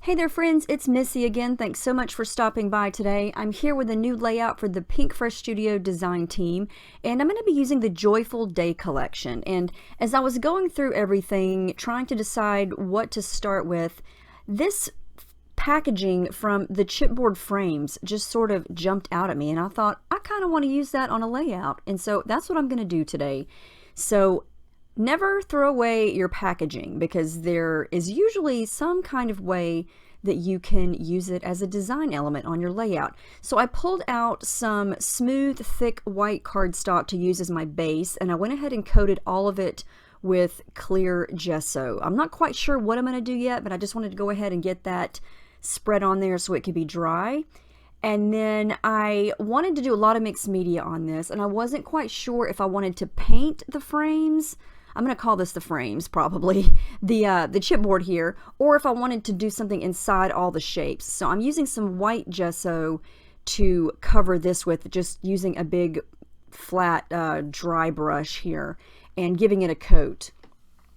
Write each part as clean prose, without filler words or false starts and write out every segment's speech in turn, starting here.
Hey there friends, it's Missy again. Thanks so much for stopping by today. I'm here with a new layout for the Pinkfresh Studio design team, and I'm going to be using the Joyful Day collection. And as I was going through everything, trying to decide what to start with, this packaging from the chipboard frames just sort of jumped out at me, and I thought I kind of want to use that on a layout. And so that's what I'm going to do today. So never throw away your packaging because there is usually some kind of way that you can use it as a design element on your layout. So I pulled out some smooth, thick white cardstock to use as my base, and I went ahead and coated all of it with clear gesso. I'm not quite sure what I'm going to do yet, but I just wanted to go ahead and get that spread on there so it could be dry. And then I wanted to do a lot of mixed media on this, and I wasn't quite sure if I wanted to paint the frames. I'm going to call this the frames, probably, the chipboard here, or if I wanted to do something inside all the shapes. So I'm using some white gesso to cover this with, just using a big flat dry brush here and giving it a coat.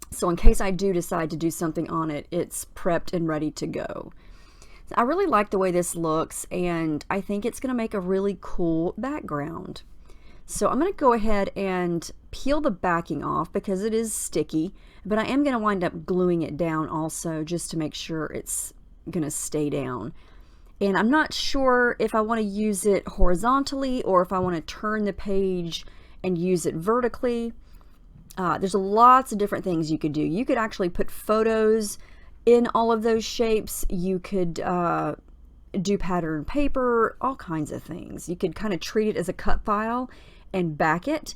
So in case I do decide to do something on it, it's prepped and ready to go. I really like the way this looks, and I think it's going to make a really cool background. So I'm going to go ahead and peel the backing off because it is sticky, but I am going to wind up gluing it down also just to make sure it's going to stay down. And I'm not sure if I want to use it horizontally or if I want to turn the page and use it vertically. There's lots of different things you could do. You could actually put photos in all of those shapes. You could do pattern paper, all kinds of things. You could kind of treat it as a cut file and back it.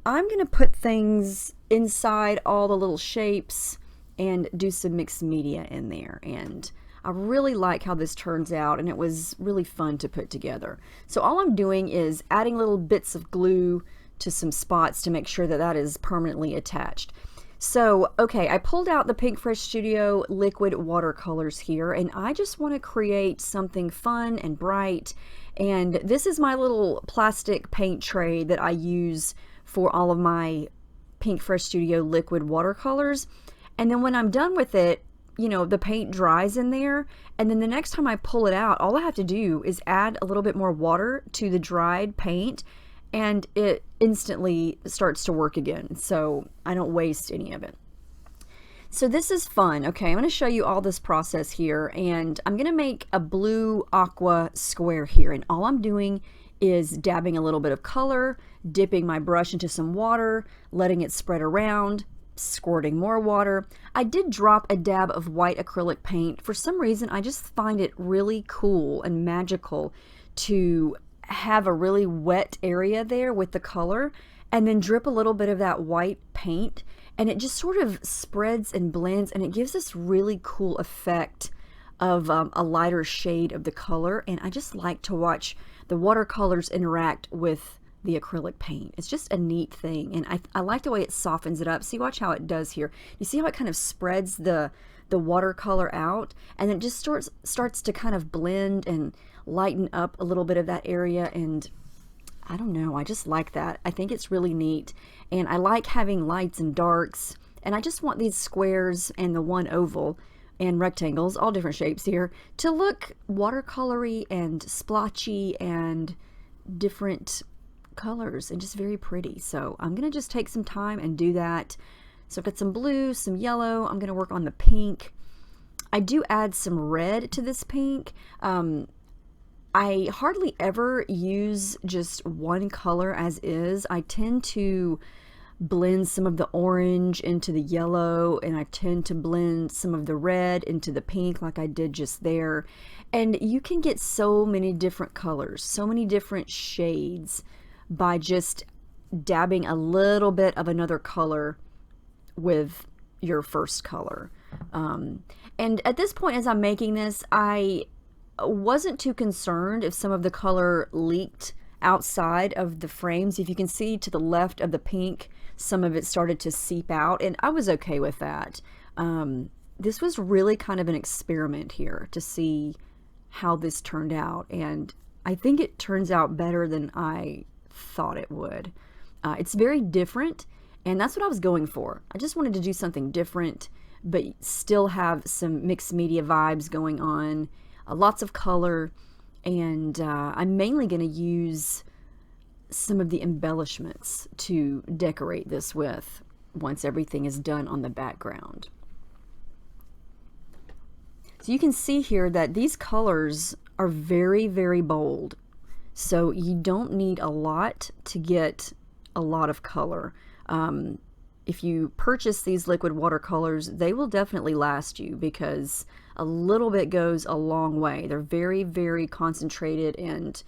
I'm going to put things inside all the little shapes and do some mixed media in there. And I really like how this turns out, and it was really fun to put together. So all I'm doing is adding little bits of glue to some spots to make sure that that is permanently attached. So, okay, I pulled out the Pinkfresh Studio liquid watercolors here, and I just want to create something fun and bright. And this is my little plastic paint tray that I use for all of my Pinkfresh Studio liquid watercolors. And then when I'm done with it, you know, the paint dries in there, and then the next time I pull it out, all I have to do is add a little bit more water to the dried paint, and it instantly starts to work again, so I don't waste any of it. So this is fun. Okay, I'm going to show you all this process here, and I'm going to make a blue aqua square here, and all I'm doing is dabbing a little bit of color, dipping my brush into some water, letting it spread around, squirting more water. I did drop a dab of white acrylic paint. For some reason, I just find it really cool and magical to have a really wet area there with the color and then drip a little bit of that white paint, and it just sort of spreads and blends, and it gives this really cool effect of a lighter shade of the color. And I just like to watch the watercolors interact with the acrylic paint. It's just a neat thing, and I like the way it softens it up. See, watch how it does here. You see how it kind of spreads the watercolor out, and it just starts to kind of blend and lighten up a little bit of that area. And I don't know, I just like that. I think it's really neat, and I like having lights and darks, and I just want these squares and the one oval and rectangles, all different shapes here, to look watercolory and splotchy and different colors and just very pretty. So I'm gonna just take some time and do that. So I've got some blue, some yellow. I'm gonna work on the pink. I do add some red to this pink. I hardly ever use just one color as is. I tend to blend some of the orange into the yellow, and I tend to blend some of the red into the pink like I did just there. And you can get so many different colors, so many different shades by just dabbing a little bit of another color with your first color. And at this point, as I'm making this, I wasn't too concerned if some of the color leaked outside of the frames. If you can see to the left of the pink, some of it started to seep out, and I was okay with that. This was really kind of an experiment here to see how this turned out, and I think it turns out better than I thought it would. It's very different, And that's what I was going for. I just wanted to do something different, but still have some mixed media vibes going on, lots of color, and I'm mainly going to use some of the embellishments to decorate this with once everything is done on the background. So you can see here that these colors are very, very bold. So you don't need a lot to get a lot of color. If you purchase these liquid watercolors, they will definitely last you because a little bit goes a long way. They're very, very concentrated, and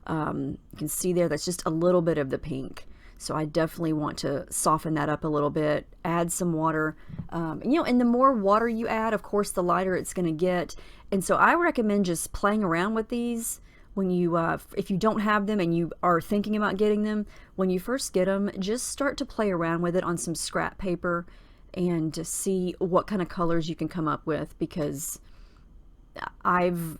you can see there that's just a little bit of the pink. So I definitely want to soften that up a little bit, add some water. And the more water you add, of course, the lighter it's going to get. And so I recommend just playing around with these when you, if you don't have them and you are thinking about getting them, when you first get them, just start to play around with it on some scrap paper and to see what kind of colors you can come up with, because I've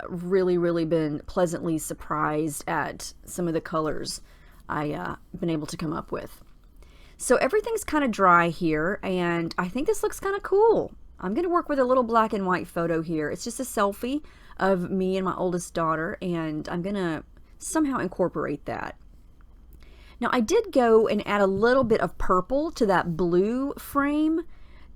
really, really been pleasantly surprised at some of the colors I've been able to come up with. So everything's kind of dry here, and I think this looks kind of cool. I'm going to work with a little black and white photo here. It's just a selfie of me and my oldest daughter, and I'm going to somehow incorporate that. Now I did go and add a little bit of purple to that blue frame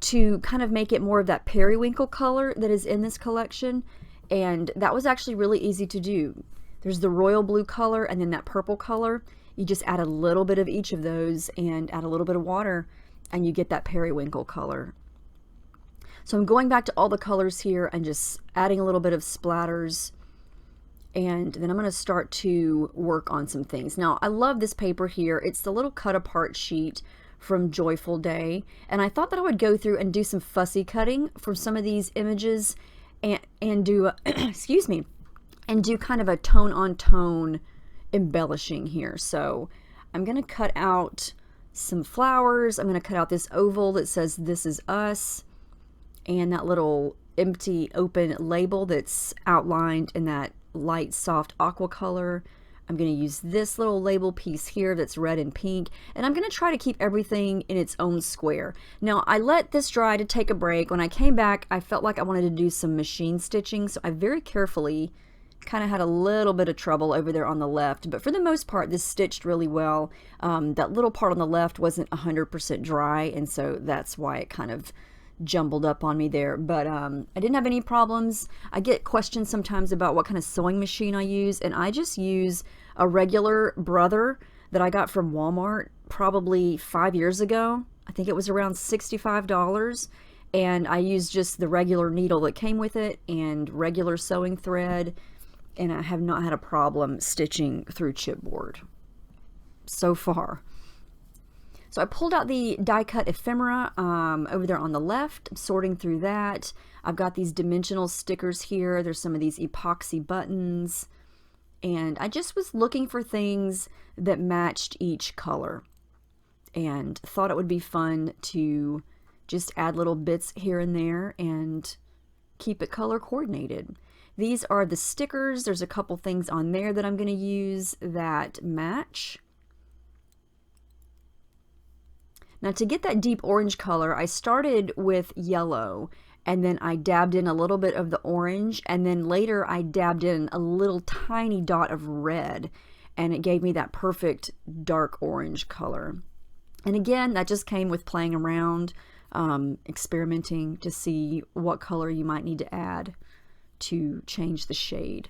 to kind of make it more of that periwinkle color that is in this collection, and that was actually really easy to do. There's the royal blue color and then that purple color. You just add a little bit of each of those and add a little bit of water and you get that periwinkle color. So I'm going back to all the colors here and just adding a little bit of splatters, and then I'm going to start to work on some things. Now I love this paper here. It's the little cut apart sheet from Joyful Day, and I thought that I would go through and do some fussy cutting for some of these images and do excuse me, and do kind of a tone on tone embellishing here. So I'm going to cut out some flowers. I'm going to cut out this oval that says "This is us," and that little empty open label that's outlined in that light soft aqua color. I'm going to use this little label piece here that's red and pink, and I'm going to try to keep everything in its own square. Now I let this dry to take a break. When I came back, I felt like I wanted to do some machine stitching, so I very carefully kind of had a little bit of trouble over there on the left, but for the most part this stitched really well. That little part on the left wasn't 100% dry, and so that's why it kind of jumbled up on me there, but I didn't have any problems. I get questions sometimes about what kind of sewing machine I use, and I just use a regular Brother that I got from Walmart probably 5 years ago. I think it was around $65, and I used just the regular needle that came with it and regular sewing thread, and I have not had a problem stitching through chipboard so far. So I pulled out the die cut ephemera over there on the left. I'm sorting through that. I've got these dimensional stickers here. There's some of these epoxy buttons, and I just was looking for things that matched each color and thought it would be fun to just add little bits here and there and keep it color coordinated. These are the stickers. There's a couple things on there that I'm going to use that match. Now to get that deep orange color, I started with yellow, and then I dabbed in a little bit of the orange, and then later I dabbed in a little tiny dot of red, and it gave me that perfect dark orange color. And again, that just came with playing around, experimenting to see what color you might need to add to change the shade.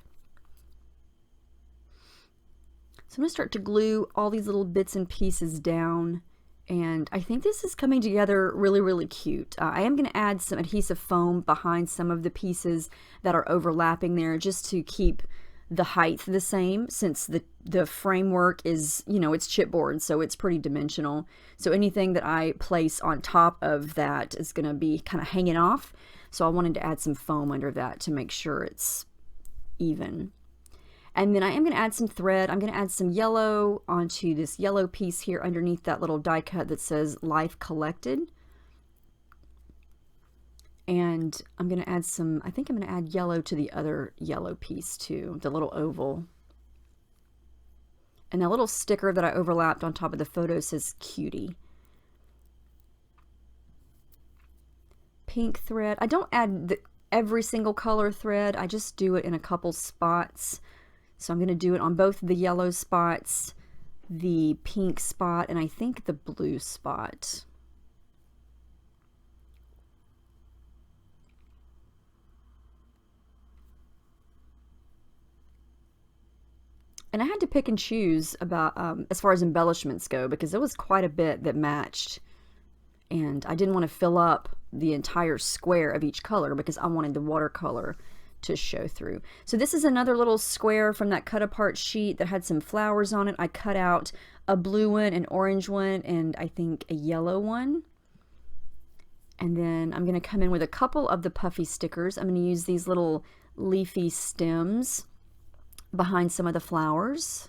So I'm going to start to glue all these little bits and pieces down, and I think this is coming together really, really cute. I am going to add some adhesive foam behind some of the pieces that are overlapping there just to keep the height the same, since the framework is, you know, it's chipboard, so it's pretty dimensional. So anything that I place on top of that is going to be kind of hanging off. So I wanted to add some foam under that to make sure it's even. And then I am going to add some thread. I'm going to add some yellow onto this yellow piece here underneath that little die cut that says Life Collected. And I'm going to add some, I think I'm going to add yellow to the other yellow piece too, the little oval. And that little sticker that I overlapped on top of the photo says Cutie. pink thread. I don't add every single color thread. I just do it in a couple spots. So I'm going to do it on both the yellow spots, the pink spot, and I think the blue spot. And I had to pick and choose about as far as embellishments go, because there was quite a bit that matched, and I didn't want to fill up the entire square of each color because I wanted the watercolor to show through. So this is another little square from that cut apart sheet that had some flowers on it. I cut out a blue one, an orange one, and I think a yellow one. And then I'm going to come in with a couple of the puffy stickers. I'm going to use these little leafy stems behind some of the flowers.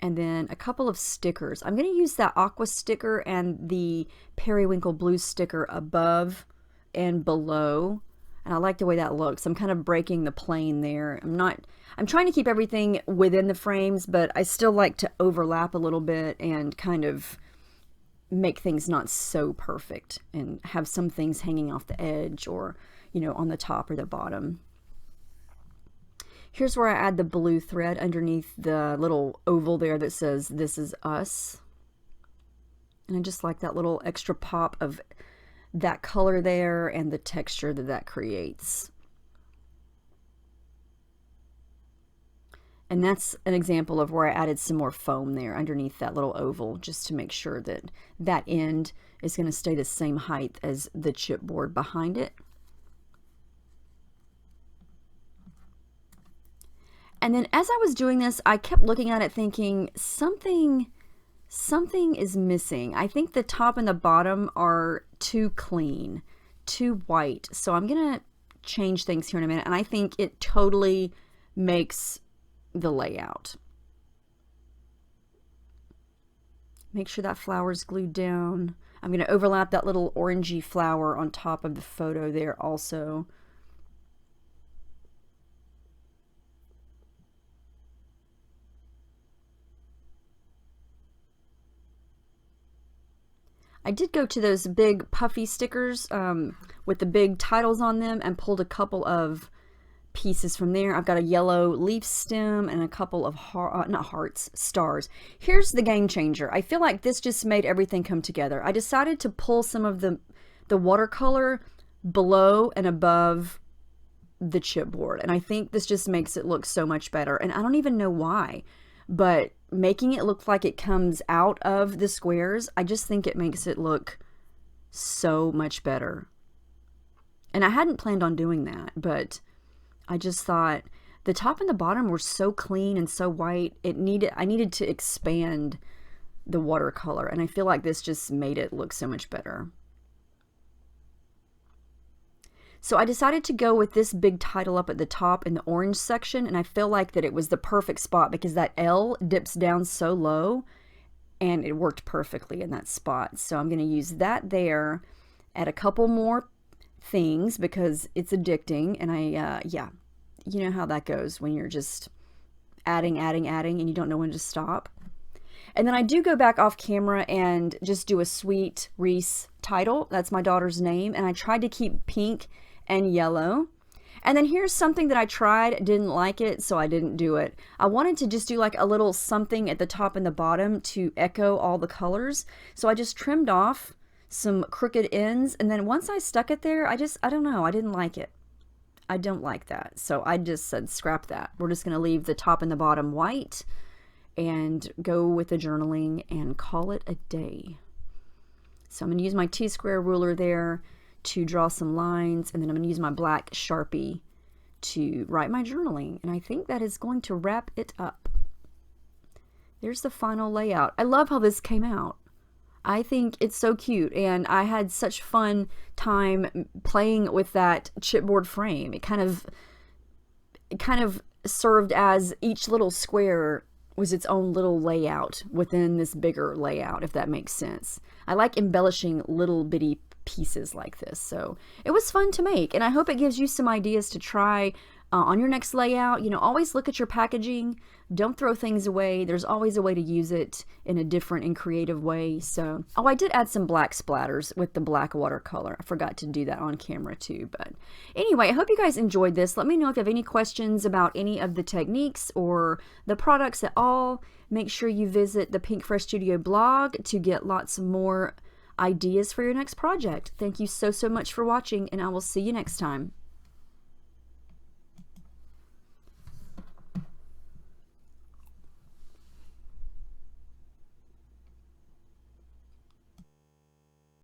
And then a couple of stickers. I'm going to use that aqua sticker and the periwinkle blue sticker above and below. And I like the way that looks. I'm kind of breaking the plane there. I'm trying to keep everything within the frames, but I still like to overlap a little bit and kind of make things not so perfect and have some things hanging off the edge or, you know, on the top or the bottom. Here's where I add the blue thread underneath the little oval there that says "This is us." And I just like that little extra pop of that color there and the texture that that creates. And that's an example of where I added some more foam there underneath that little oval, just to make sure that that end is going to stay the same height as the chipboard behind it. And then as I was doing this, I kept looking at it thinking something is missing. I think the top and the bottom are too clean, too white. So I'm going to change things here in a minute. And I think it totally makes the layout. Make sure that flower's glued down. I'm going to overlap that little orangey flower on top of the photo there also. I did go to those big puffy stickers with the big titles on them and pulled a couple of pieces from there. I've got a yellow leaf stem and a couple of stars. Here's the game changer. I feel like this just made everything come together. I decided to pull some of the watercolor below and above the chipboard, and I think this just makes it look so much better. And I don't even know why, but making it look like it comes out of the squares, I just think it makes it look so much better. And I hadn't planned on doing that, but I just thought the top and the bottom were so clean and so white. I needed to expand the watercolor, and I feel like this just made it look so much better. So I decided to go with this big title up at the top in the orange section, and I feel like that it was the perfect spot because that L dips down so low, and it worked perfectly in that spot. So I'm going to use that there, add a couple more things because it's addicting, and yeah, you know how that goes when you're just adding, and you don't know when to stop. And then I do go back off camera and just do a sweet Reese title. That's my daughter's name, and I tried to keep pink and yellow. And then here's something that I tried, didn't like it, so I didn't do it. I wanted to just do like a little something at the top and the bottom to echo all the colors. So I just trimmed off some crooked ends, and then once I stuck it there, I don't know, I didn't like it. I don't like that. So I just said, scrap that. We're just gonna leave the top and the bottom white and go with the journaling and call it a day. So I'm gonna use my T-square ruler there to draw some lines, and then I'm going to use my black Sharpie to write my journaling, and I think that is going to wrap it up. There's the final layout. I love how this came out. I think it's so cute, and I had such fun time playing with that chipboard frame. It kind of served as each little square was its own little layout within this bigger layout, if that makes sense. I like embellishing little bitty pieces like this, so it was fun to make, and I hope it gives you some ideas to try on your next layout. You know, always look at your packaging. Don't throw things away. There's always a way to use it in a different and creative way. So, oh, I did add some black splatters with the black watercolor. I forgot to do that on camera too. But anyway, I hope you guys enjoyed this. Let me know if you have any questions about any of the techniques or the products at all. Make sure you visit the Pinkfresh Studio blog to get lots more ideas for your next project. Thank you so much for watching, and I will see you next time.